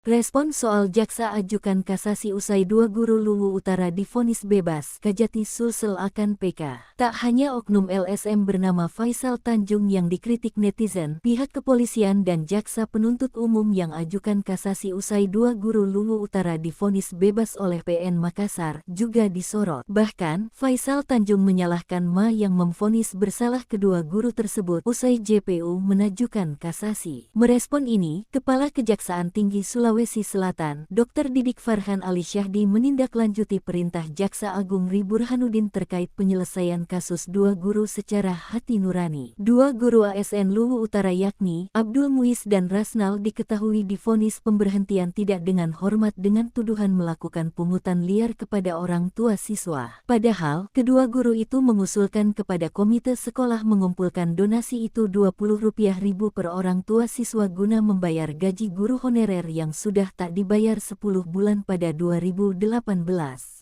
Respon soal jaksa ajukan kasasi usai 2 guru Luwu Utara divonis bebas, Kajati Sulsel akan PK. Tak hanya oknum LSM bernama Faisal Tanjung yang dikritik netizen, pihak kepolisian dan jaksa penuntut umum yang ajukan kasasi usai 2 guru Luwu Utara divonis bebas oleh PN Makassar juga disorot. Bahkan, Faisal Tanjung menyalahkan Ma yang memvonis bersalah kedua guru tersebut usai JPU menajukan kasasi. Merespon ini, Kepala Kejaksaan Tinggi Sulawesi Selatan, Dr. Didik Farhan Ali Syahdi menindaklanjuti perintah Jaksa Agung Ri Burhanuddin terkait penyelesaian kasus 2 guru secara hati nurani. 2 guru ASN Luwu Utara yakni Abdul Muiz dan Rasnal diketahui divonis pemberhentian tidak dengan hormat dengan tuduhan melakukan pungutan liar kepada orang tua siswa. Padahal, kedua guru itu mengusulkan kepada komite sekolah mengumpulkan donasi itu Rp20.000 per orang tua siswa guna membayar gaji guru honorer yang sudah tak dibayar 10 bulan pada 2018.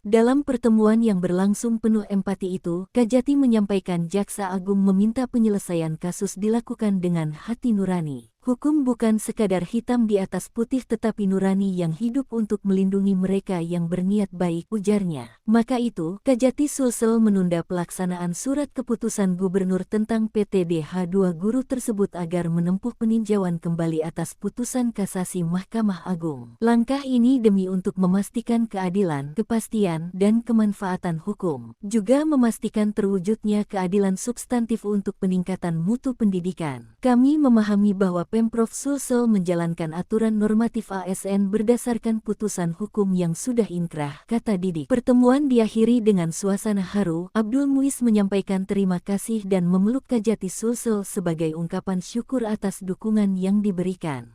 Dalam pertemuan yang berlangsung penuh empati itu, Kajati menyampaikan Jaksa Agung meminta penyelesaian kasus dilakukan dengan hati nurani. Hukum bukan sekadar hitam di atas putih tetapi nurani yang hidup untuk melindungi mereka yang berniat baik, ujarnya. Maka itu, Kajati Sulsel menunda pelaksanaan surat keputusan gubernur tentang PTDH 2 guru tersebut agar menempuh peninjauan kembali atas putusan kasasi Mahkamah Agung. Langkah ini demi untuk memastikan keadilan, kepastian, dan kemanfaatan hukum. Juga memastikan terwujudnya keadilan substantif untuk peningkatan mutu pendidikan. Kami memahami bahwa Pemprov Sulsel menjalankan aturan normatif ASN berdasarkan putusan hukum yang sudah inkrah, kata Didik. Pertemuan diakhiri dengan suasana haru. Abdul Muiz menyampaikan terima kasih dan memeluk Kajati Sulsel sebagai ungkapan syukur atas dukungan yang diberikan.